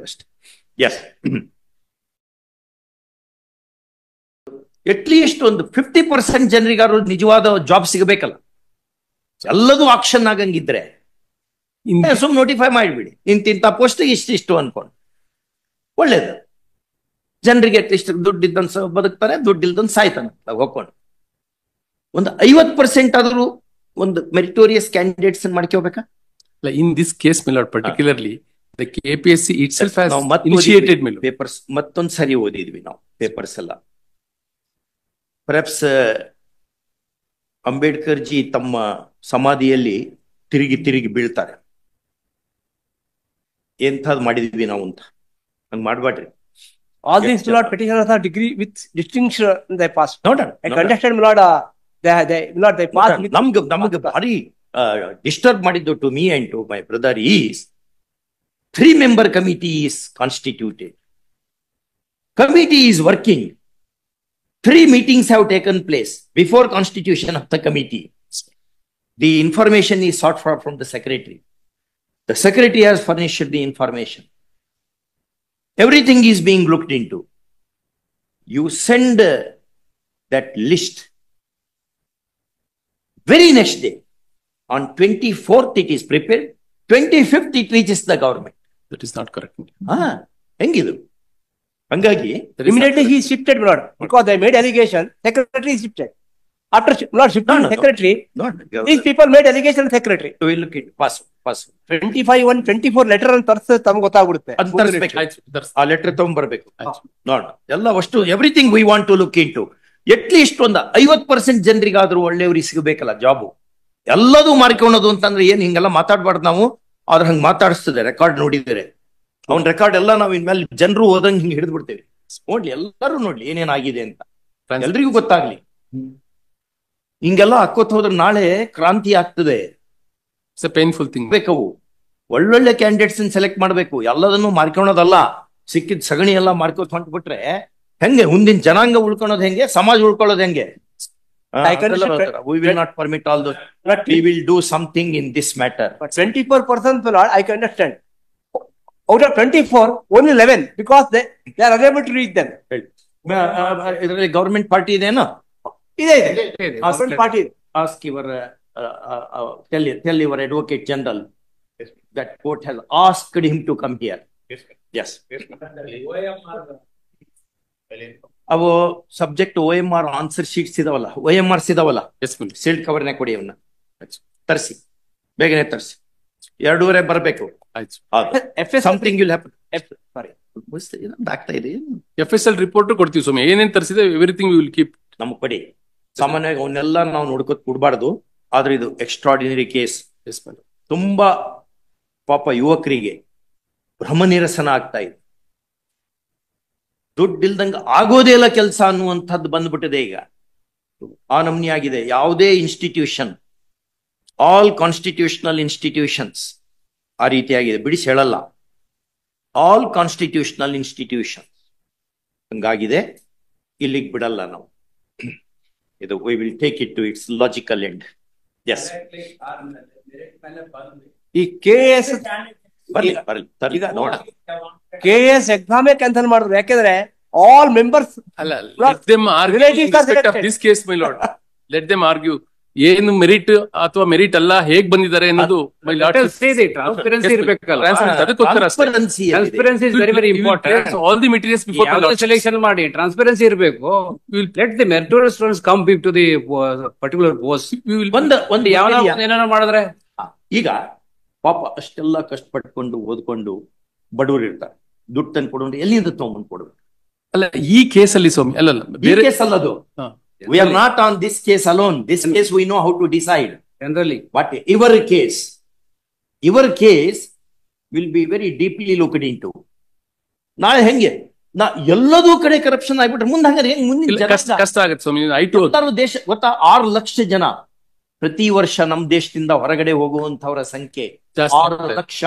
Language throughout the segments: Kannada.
ಅಷ್ಟೇ. ಎಸ್, ಅಟ್ಲೀಸ್ಟ್ ಒಂದು 50% ಜನರಿಗಾರು ನಿಜವಾದ ಜಾಬ್ ಸಿಗಬೇಕಲ್ಲ. ಎಲ್ಲದೂ ಆಕ್ಷನ್ ಆಗಂಗಿದ್ರೆ ಸುಮ್ ನೋಟಿಫೈ ಮಾಡಿಬಿಡಿ, ಇಂತಿಂತ ಪೋಸ್ಟ್ ಇಷ್ಟಿಷ್ಟು ಅನ್ಕೊಂಡು ಒಳ್ಳೇದು. ಜನರಿಗೆ ಅಟ್ಲೀಸ್ಟ್ ದುಡ್ಡಿದ್ದಂತ ಬದುಕ್ತಾರೆ, ದುಡ್ಡಿಲ್ದಂತ ಸಾಯ್ತಾನೆ ಹೋಗ್ಕೊಂಡು. ಒಂದು 50% ಆದ್ರೂ ಒಂದು ಮೆರಿಟೋರಿಯಸ್ ಕ್ಯಾಂಡಿಡೇಟ್ಸ್ ಮಾಡ್ಕೋಬೇಕಾ? In this case, my lord, particularly the KPSC itself has initiated papers. ಮತ್ತೊಂದು ಸರಿ ಓದಿದ್ವಿ ನಾವು ಪೇಪರ್ಸ್ ಎಲ್ಲ. ಪರ್ಹ್ಯಾಪ್ಸ್ ಅಂಬೇಡ್ಕರ್ ಜಿ ತಮ್ಮ ಸಮಾಧಿಯಲ್ಲಿ ತಿರುಗಿ ತಿರುಗಿ ಬೀಳ್ತಾರೆ. ಎಂಥದ್ದು ಮಾಡಿದ್ವಿ ನಾವು ಅಂತ. ಹಂಗ್ ಮಾಡ್ಬೇಡ್ರಿ. All these Lord petitioners are degree with distinction they passed. ನೋಡೋಣ. I contested Lord, they passed. ನಮ್ಗೆ ಭಾರಿ ಡಿಸ್ಟರ್ಬ್ ಮಾಡಿದ್ದು to me and to my brother is 3-member committee is constituted. Committee is working. 3 meetings have taken place before constitution of the committee. The information is sought for from the secretary. The secretary has furnished the information. Everything is being looked into. You send that list. Very next day, on 24th it is prepared. 25th it reaches the government. That is not correct. ಹೆಂಗಿದು? ಹಂಗಾಗಿ immediately he shifted, Lord, because they made allegation. Secretary is shifted. After Lord shifting secretary, these people made allegation secretary. We look at pass. 25/1/24 letter ಅಂತ ತಮ್ಗೆ ಗೊತ್ತಾಗ್ಬಿಡುತ್ತೆ. ಆ ಲೆಟರ್ ತಗೊಂಡ್ಬರ್ಬೇಕು. ನೋಡ ಎಲ್ಲ ಅಷ್ಟು everything we want to look into. At least ಒಂದು 50% ಜನರಿಗಾದ್ರೂ ಒಳ್ಳೆಯವ್ರಿಗೆ ಸಿಗಬೇಕಲ್ಲ ಜಾಬು. ಎಲ್ಲದೂ ಮಾರ್ಕೊಳ್ಳೋದು ಅಂತಂದ್ರೆ ಏನ್ ಹಿಂಗೆಲ್ಲ ಮಾತಾಡ್ಬಾರ್ದು ನಾವು. ಆದ್ರೆ ಹಂಗ್ ಮಾತಾಡಿಸ್ತದೆ ರೆಕಾರ್ಡ್ ನೋಡಿದರೆ. ಅವ್ನ ರೆಕಾರ್ಡ್ ಎಲ್ಲ ನಾವು ಇನ್ಮೇಲೆ ಜನರು ಓದಂಗ್ ಹಿಂಗ್ ಹಿಡಿದು ಬಿಡ್ತೇವೆ. ನೋಡ್ಲಿ, ಎಲ್ಲರೂ ನೋಡ್ಲಿ ಏನೇನಾಗಿದೆ ಅಂತ, ಎಲ್ರಿಗೂ ಗೊತ್ತಾಗ್ಲಿ. ಹಿಂಗೆಲ್ಲ ಹಾಕೋತ್ ಹೋದ್ರೆ ನಾಳೆ ಕ್ರಾಂತಿ ಆಗ್ತದೆ. It's a painful thing. ಬೇಕವು ಒಳ್ಳೊಳ್ಳೆ ಕ್ಯಾಂಡಿಡೇಟ್ಸ್ ಸೆಲೆಕ್ಟ್ ಮಾಡ್ಬೇಕು. ಎಲ್ಲದನ್ನು ಮಾರ್ಕೊಳೋದಲ್ಲ. ಸಿಕ್ಕಿದ್ ಸಗಣಿ ಎಲ್ಲ ಮಾರ್ಕೋತ್ ಹೊಂಟ್ಬಿಟ್ರೆ ಹೆಂಗೆ ಮುಂದಿನ ಜನಾಂಗ ಉಳ್ಕೊಳೋದು ಹೆಂಗೆ, ಸಮಾಜ ಉಳ್ಕೊಳ್ಳೋದು ಹೆಂಗೆ? We will not permit all those. We will do something in this matter. But 24%, Lord, I can understand. Out of 24, only 11 because they are unable to reach them. ಇದರಲ್ಲಿ ಗವರ್ಮೆಂಟ್ ಪಾರ್ಟಿ ಇದೆನೋ? ಇದೆ. Government party. Ask your tell your advocate general that court has asked him to come here. Yes. ಅವು ಸಬ್ಜೆಕ್ಟ್ OMR ಆನ್ಸರ್ ಶೀಟ್ಸ್ ಇದಾವಲ್ಲ, OMRs ಇದಾವಲ್ಲ, ಸೀಲ್ಡ್ ಕವರ್ನ ಕೊಡಿ, ಅವನ್ನ ತರಿಸಿ, ಬೇಗನೆ ತರಿಸಿ. 2:30 ಬರಬೇಕು. Something will happen. ಆಗ್ತಾ ಇದೆ. FSL ರಿಪೋರ್ಟ್ ಕೊಡ್ತೀವಿ ಸ್ವಾಮಿ. ಏನೇನ್ ತರಿಸಿದೆ ಎವ್ರಿಥಿಂಗ್ ವಿಲ್ ಕೀಪ್ ನಮ್ಗೆ ಕೊಡಿ. ಸಾಮಾನ್ಯವಾಗಿ ಅವನ್ನೆಲ್ಲ ನಾವು ನೋಡ್ಕೊತ್ ಕೊಡ್ಬಾರ್ದು. ಆದ್ರೆ ಇದು ಎಕ್ಸ್ಟ್ರಾರ್ಡಿನರಿ ಕೇಸ್. ತುಂಬಾ ಪಾಪ ಯುವಕರಿಗೆ ಭ್ರಮ ನಿರಸನ ಆಗ್ತಾ ಇದೆ. ದುಡ್ಡಿಲ್ದಂಗ ಆಗೋದೇ ಇಲ್ಲ ಕೆಲಸ ಅನ್ನುವಂಥದ್ದು ಬಂದ್ಬಿಟ್ಟಿದೆ ಈಗ. ಆ ನಮ್ನಿ ಆಗಿದೆ. ಯಾವುದೇ ಇನ್ಸ್ಟಿಟ್ಯೂಷನ್, ಆಲ್ ಕಾನ್ಸ್ಟಿಟ್ಯೂಷನಲ್ ಇನ್ಸ್ಟಿಟ್ಯೂಷನ್ಸ್ ಆ ರೀತಿಯಾಗಿದೆ. ಬಿಡಿಸಿ ಹೇಳಲ್ಲ, ಆಲ್ ಕಾನ್ಸ್ಟಿಟ್ಯೂಷನಲ್ ಇನ್ಸ್ಟಿಟ್ಯೂಷನ್ಸ್ ಹಂಗಾಗಿದೆ. ಇಲ್ಲಿಗೆ ಬಿಡಲ್ಲ ನಾವು. ಇದು we will take it to its logical end. Yes, ಈ KS ನೋಡ KS ಎಕ್ಸಾಮೇ ಕ್ಯಾನ್ಸಲ್ ಮಾಡಿದ್ರು. ಯಾಕೆಂದ್ರೆ ಆಲ್ ಮೆಂಬರ್ಸ್ ಏನು ಮೆರಿಟ್ ಅಥವಾ ಮೆರಿಟ್ ಅಲ್ಲ, ಹೇಗ್ ಬಂದಿದ್ದಾರೆ ಅನ್ನೋದು ಟ್ರಾನ್ಸ್ಪರೆನ್ಸಿ ಇರಬೇಕಲ್ಲ. All the materials before selection ಮಾಡಿ ಟ್ರಾನ್ಸ್ಪರೆನ್ಸಿ ಇರಬೇಕು. Let the meritorious students come to the particular post. ಒಂದು ಯಾವ ಏನಾರ ಮಾಡಿದ್ರೆ ಈಗ ಪಾಪ ಅಷ್ಟೆಲ್ಲ ಕಷ್ಟಪಟ್ಕೊಂಡು ಓದ್ಕೊಂಡು ಬಡವರು ಇರ್ತಾರೆ. ದುಡ್ಡು ತಂದು ಕೊಡೋದು ಎಲ್ಲಿಂದ ತಗೊಂಡ್ಬಂದು ಕೊಡ್ಬೇಕು? ಅಲ್ಲ, ಈ ಕೇಸಲ್ಲಿ ಸ್ವಾಮಿ ಅಲ್ಲ ಬೇರೆ case ಅಲ್ಲದು. We are not on this case alone. This case we know how to decide generally. But your case will be very deeply looked into. ನಾಳೆ ಹೆಂಗೆ ಎಲ್ಲದೂ ಕಡೆ ಕರಪ್ಷನ್ ಆಗ್ಬಿಟ್ರೆ ಮುಂದೆ ಹಂಗಾರೆ ಹೆಂಗ್? ಮುಂದಿನ ಕಷ್ಟ ಆಗುತ್ತೆ ಸ್ವಾಮಿ. ದೇಶ ಗೊತ್ತಾ, 6 ಲಕ್ಷ ಜನ ಪ್ರತಿ ವರ್ಷ ನಮ್ಮ ದೇಶದಿಂದ ಹೊರಗಡೆ ಹೋಗುವಂತವರ ಸಂಖ್ಯೆ 6 ಲಕ್ಷ.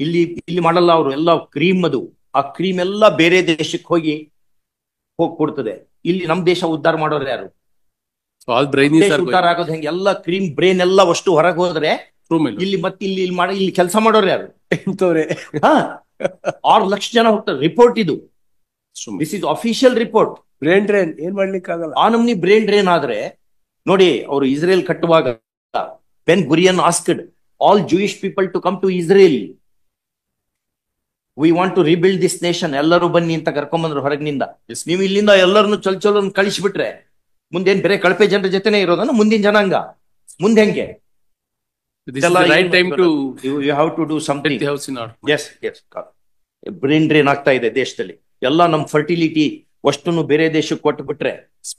ಇಲ್ಲಿ ಮಾಡಲ್ಲ ಅವರು. ಎಲ್ಲ ಕ್ರೀಮ್, ಅದು ಆ ಕ್ರೀಮ್ ಎಲ್ಲ ಬೇರೆ ದೇಶಕ್ಕೆ ಹೋಗಿ ಕೊಡ್ತದೆ. ಇಲ್ಲಿ ನಮ್ ದೇಶ ಉದ್ಧಾರ ಮಾಡೋರು ಯಾರು? ಉದ್ಧಾರ ಆಗೋದು ಹೆಂಗೆ? ಎಲ್ಲ ಕ್ರೀಮ್ ಬ್ರೇನ್ ಎಲ್ಲ ಅಷ್ಟು ಹೊರಗೆ ಹೋದ್ರೆ True, my lord. ಇಲ್ಲಿ ಮತ್ತೆ ಇಲ್ಲಿ ಕೆಲಸ ಮಾಡೋರು ಯಾರು? ಇಂಥವ್ರೆ. 6 ಲಕ್ಷ ಜನ ಹೋಗ್ತಾರೆ. ರಿಪೋರ್ಟ್ ಇದು. True, my this is official report. Brain drain ಏನ್ ಮಾಡ್ಲಿಕ್ಕೆ ಆಗಲ್ಲ. ಆ ನಮ್ನಿ ಬ್ರೇನ್ ಡ್ರೈನ್ ಆದ್ರೆ ನೋಡಿ, ಅವರು ಇಸ್ರೇಲ್ ಕಟ್ಟುವಾಗ Ben Gurion asked all Jewish people to come to Israel. We want to rebuild this nation, ಎಲ್ಲರೂ ಬನ್ನಿ ಅಂತ ಕರ್ಕೊಂಡ್ಬಂದ್ರು ಹೊರಗಿನಿಂದ. ನೀವು ಇಲ್ಲಿಂದ ಎಲ್ಲರನ್ನು ಚೊಲೋ ಕಳಿಸ್ಬಿಟ್ರೆ ಮುಂದೇನ್ ಬೇರೆ ಕಳಪೆ ಜನರ ಜೊತೆನೆ ಇರೋದನ್ನ ಮುಂದಿನ ಜನಾಂಗ ಮುಂದೆ ಹೆಂಗೆ? This is the right time to you have to do something. get the house in order. Yes. Brain drain ಆಗ್ತಾ ಇದೆ ದೇಶದಲ್ಲಿ. ಎಲ್ಲ ನಮ್ ಫರ್ಟಿಲಿಟಿ ಅಷ್ಟನ್ನು ಬೇರೆ ದೇಶಕ್ಕೆ ಕೊಟ್ಟು ಬಿಟ್ರೆ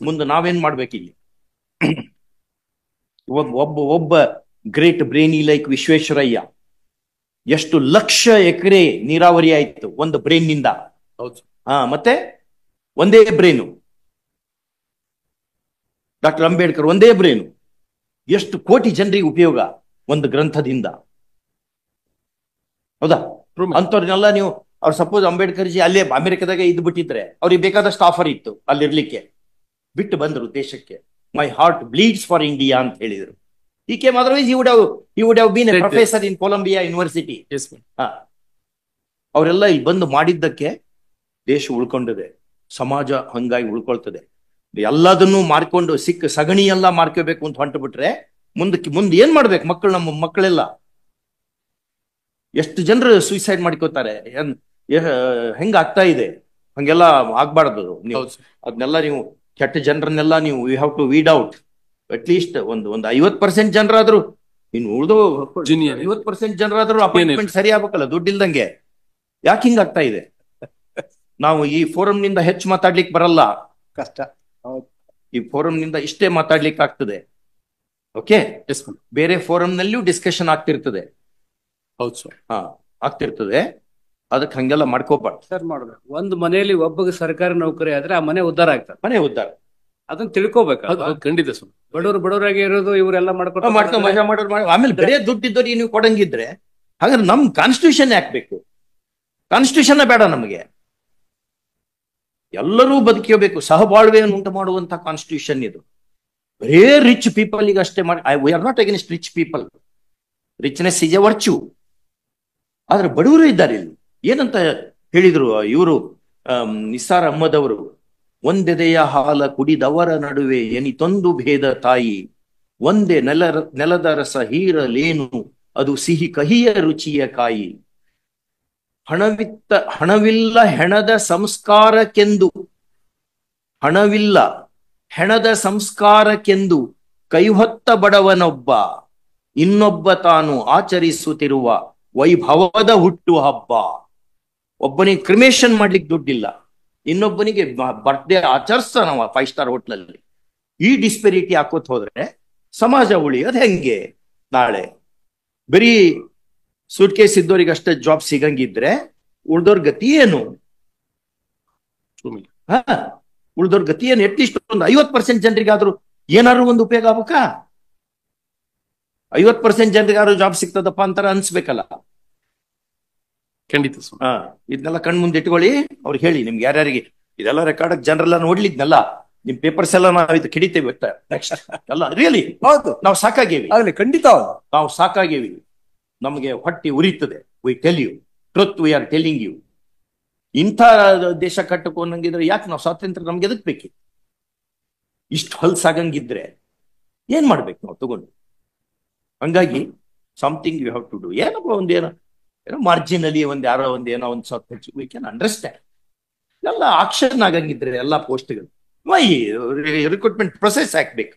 ಮುಂದೆ ನಾವೇನ್ ಮಾಡ್ಬೇಕಿಲ್ಲಿ? ಒಬ್ಬ ಗ್ರೇಟ್ ಬ್ರೇನಿ ಲೈಕ್ ವಿಶ್ವೇಶ್ವರಯ್ಯ, ಎಷ್ಟು ಲಕ್ಷ ಎಕರೆ ನೀರಾವರಿ ಆಯ್ತು ಒಂದು ಬ್ರೇನ್ ನಿಂದ. ಹೌದು. ಮತ್ತೆ ಒಂದೇ ಬ್ರೇನು. ಡಾಕ್ಟರ್ ಅಂಬೇಡ್ಕರ್ ಒಂದೇ ಬ್ರೇನು, ಎಷ್ಟು ಕೋಟಿ ಜನರಿಗೆ ಉಪಯೋಗ ಒಂದು ಗ್ರಂಥದಿಂದ. ಹೌದಾ? ಅಂತವ್ರನ್ನೆಲ್ಲ ನೀವು ಅವ್ರು ಸಪೋಸ್ ಅಂಬೇಡ್ಕರ್ ಜಿ ಅಲ್ಲೇ ಅಮೆರಿಕದಾಗ ಇದ್ದು ಬಿಟ್ಟಿದ್ರೆ ಅವ್ರಿಗೆ ಬೇಕಾದಷ್ಟು ಆಫರ್ ಇತ್ತು ಅಲ್ಲಿರ್ಲಿಕ್ಕೆ, ಬಿಟ್ಟು ಬಂದ್ರು ದೇಶಕ್ಕೆ. My heart bleeds for India ಅಂತ ಹೇಳಿದ್ರು. He came, otherwise he would have been a professor in Columbia University. Yes, ma'am. ಅವರೆಲ್ಲ ಇಲ್ಲಿ ಬಂದು ಮಾಡಿದ್ದಕ್ಕೆ ದೇಶ ಉಳ್ಕೊಂಡಿದೆ, ಸಮಾಜ ಹಂಗಾಗಿ ಉಳ್ಕೊಳ್ತದೆ. ಎಲ್ಲದನ್ನು ಮಾರ್ಕೊಂಡು ಸಿಕ್ಕ ಸಗಣಿ ಎಲ್ಲ ಮಾರ್ಕೋಬೇಕು ಅಂತ ಹೊಂಟು ಬಿಟ್ರೆ ಮುಂದೆ ಏನ್ ಮಾಡ್ಬೇಕು ಮಕ್ಕಳು? ನಮ್ಮ ಮಕ್ಕಳೆಲ್ಲ ಎಷ್ಟು ಜನರು ಸೂಸೈಡ್ ಮಾಡ್ಕೋತಾರೆ, ಹೆಂಗ ಆಗ್ತಾ ಇದೆ. ಹಂಗೆಲ್ಲ ಆಗ್ಬಾರ್ದು. ನೀವು ಅದನ್ನೆಲ್ಲ ನೀವು ಕೆಟ್ಟ ಜನರನ್ನೆಲ್ಲ ನೀವು you have to weed out. At least ಒಂದು 50% ಜನರಾದ್ರು, ಇನ್ನು ಉಳಿದು 50% ಜನರಾದ್ರೂ ಅಪಾಯಿಂಟ್ಮೆಂಟ್ ಸರಿ ಆಗ್ಬೇಕಲ್ಲ, ದುಡ್ಡಿಲ್ದಂಗೆ. ಯಾಕೆ ಹಿಂಗ ಆಗ್ತಾ ಇದೆ? ನಾವು ಈ ಫೋರಂ ನಿಂದ ಹೆಚ್ಚು ಮಾತಾಡ್ಲಿಕ್ಕೆ ಬರಲ್ಲ, ಕಷ್ಟ. ಈ ಫೋರಂ ನಿಂದ ಇಷ್ಟೇ ಮಾತಾಡ್ಲಿಕ್ಕೆ ಆಗ್ತದೆ. ಓಕೆ, ಬೇರೆ ಫೋರಂ ನಲ್ಲಿಯೂ ಡಿಸ್ಕಷನ್ ಆಗ್ತಿರ್ತದೆ. ಹೌದು ಸರ್. ಆಗ್ತಿರ್ತದೆ. ಅದಕ್ಕೆ ಹಂಗೆಲ್ಲ ಮಾಡ್ಕೋಬಾರ್ದು. ಸರ್ ಮಾಡ್ಬೇಕು. ಒಂದು ಮನೆಯಲ್ಲಿ ಒಬ್ಬಗೆ ಸರ್ಕಾರಿ ನೌಕರಿ ಆದ್ರೆ ಆ ಮನೆ ಉದ್ಧಾರ ಆಗ್ತದೆ. ಮನೆ ಉದ್ಧಾರ ಅದನ್ನ ತಿಳ್ಕೊಬೇಕು. ಖಂಡಿತ ಸರ್. ಬಡವರಾಗಿ ಇರೋದು ಇವರೆಲ್ಲ ಮಾಡ್ಕೊಂಡು ಮಜಾ ಮಾಡೋರು. ಆಮೇಲೆ ಬೇರೆ ದುಡ್ಡಿದ್ದವ್ರಿಗೆ ನೀವು ಕೊಡಂಗಿದ್ರೆ ಹಾಗಾದ್ರೆ ನಮ್ ಕಾನ್ಸ್ಟಿಟ್ಯೂಷನ್ ಯಾಕಬೇಕು? ಕಾನ್ಸ್ಟಿಟ್ಯೂಷನ್ ಬೇಡ ನಮಗೆ. ಎಲ್ಲರೂ ಬದುಕಬೇಕು, ಸಹಬಾಳ್ವೆಯನ್ನು ಉಂಟು ಮಾಡುವಂತ ಕಾನ್ಸ್ಟಿಟ್ಯೂಷನ್ ಇದು. ಬರೇ ರಿಚ್ ಪೀಪಲ್ ಈಗ ಅಷ್ಟೇ ಮಾಡಿ. We are not against rich people. Richness is A virtue. ಆದ್ರೆ ಬಡವರು ಇದ್ದಾರೆ ಇಲ್ಲಿ. ಏನಂತ ಹೇಳಿದ್ರು ಇವರು ನಿಸಾರ್ ಅಹ್ಮದ್ ಅವರು? ಒಂದೆದೆಯ ಹಾಲ ಕುಡಿದವರ ನಡುವೆ ಎನಿತೊಂದು ಭೇದ ತಾಯಿ, ಒಂದೇ ನೆಲದ ರಸ ಹೀರಲೇನು ಅದು ಸಿಹಿ ಕಹಿಯ ರುಚಿಯ ಕಾಯಿ. ಹಣವಿಲ್ಲ ಹೆಣದ ಸಂಸ್ಕಾರಕ್ಕೆಂದು, ಹಣವಿಲ್ಲ ಹೆಣದ ಸಂಸ್ಕಾರಕ್ಕೆಂದು ಕೈಹೊತ್ತ ಬಡವನೊಬ್ಬ, ಇನ್ನೊಬ್ಬ ತಾನು ಆಚರಿಸುತ್ತಿರುವ ವೈಭವದ ಹುಟ್ಟು ಹಬ್ಬ. ಒಬ್ಬನಿಗೆ ಕ್ರಿಮೇಷನ್ ಮಾಡ್ಲಿಕ್ಕೆ ದುಡ್ಡಿಲ್ಲ, ಇನ್ನೊಬ್ಬನಿಗೆ ಬರ್ತ್ಡೇ ಆಚರಿಸ್ತಾನವ 5 ಸ್ಟಾರ್ ಹೋಟ್ಲಲ್ಲಿ. ಈ ಡಿಸ್ಪೆರಿಟಿ ಹಾಕೋತ್ ಹೋದ್ರೆ ಸಮಾಜ ಉಳಿಯೋದು ಹೆಂಗೆ? ನಾಳೆ ಬರೀ ಸೂಟ್ ಕೇಸ್ ಇದ್ದವ್ರಿಗೆ ಅಷ್ಟೇ ಜಾಬ್ ಸಿಗಂಗಿದ್ರೆ ಉಳ್ದೋರ್ ಗತಿ ಏನು? ಉಳ್ದೋರ್ ಗತಿ ಏನು? ಅಟ್ಲೀಸ್ಟ್ ಒಂದು 50% ಜನರಿಗಾದ್ರೂ ಏನಾದ್ರು ಒಂದು ಉಪಯೋಗ ಆಗ್ಬೇಕಾ? 50% ಜನರಿಗಾದ್ರೂ ಜಾಬ್ ಸಿಗ್ತದಪ್ಪ ಅಂತಾರ ಅನ್ಸ್ಬೇಕಲ್ಲ. ಖಂಡಿತ. ಇದನ್ನೆಲ್ಲ ಕಣ್ ಮುಂದೆ ಇಟ್ಕೊಳ್ಳಿ. ಅವ್ರಿಗೆ ಹೇಳಿ, ನಿಮ್ಗೆ ಯಾರ್ಯಾರಿಗೆ ಇದೆಲ್ಲ ರೆಕಾರ್ಡ್ ಜನರೆಲ್ಲ ನೋಡ್ಲಿದ್ನಲ್ಲ, ನಿಮ್ ಪೇಪರ್ಸ್ ಎಲ್ಲ ನಾವು ಇದು ಕಿಡಿತೇವೆ ನೆಕ್ಸ್ಟ್ ಎಲ್ಲ. ರಿಯಲಿ ಹೌದು, ನಾವು ಸಾಕಾಗೇವಿ. ಆಗ್ಲಿ, ಖಂಡಿತ ನಾವು ಸಾಕಾಗೇವಿ. ನಮಗೆ ಹೊಟ್ಟೆ ಉರಿತದೆ. We tell you truth, we are telling you. ಇಂಥ ದೇಶ ಕಟ್ಟಕೊಂಡಂಗಿದ್ರೆ ಯಾಕೆ ನಾವು ಸ್ವಾತಂತ್ರ್ಯ ನಮ್ಗೆ ಎದಕ್ ಬೇಕಿ? ಇಷ್ಟು ಹೊಲ್ಸಾಗಂಗಿದ್ರೆ ಏನ್ ಮಾಡ್ಬೇಕು ನಾವು ತಗೊಂಡು? ಹಂಗಾಗಿ something you have to do. ಏನಪ್ಪ ಒಂದೇನೋ ಮಾರ್ಜಿನಲಿ ಯಾರೋ ಏನೋ ಒಂದು ಸ್ವಲ್ಪ ಹೆಚ್ಚು, ವಿ ಕ್ಯಾನ್ ಅಂಡರ್ಸ್ಟ್ಯಾಂಡ್. ಎಲ್ಲ ಆಕ್ಷನ್ ಆಗಂಗಿದ್ರೆ ಎಲ್ಲ ಪೋಸ್ಟ್ಗಳು ರಿಕ್ರೂಟ್ಮೆಂಟ್ ಪ್ರೊಸೆಸ್ ಹಾಕ್ಬೇಕು.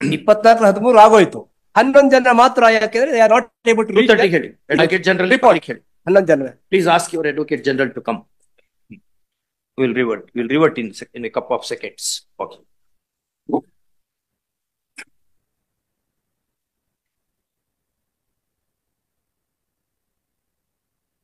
24-13 ಆಗೋಯ್ತು. 11 ಜನ ಮಾತ್ರ. ಯಾಕೆಂದ್ರೆ they are not able to reach. ಹೇಳಿ, ಅಡ್ವೊಕೇಟ್ ಜನರಲ್ ಹೇಳಿ. 11 ಜನ. Please ask your advocate general to come. Will revert in a cup of seconds. Okay.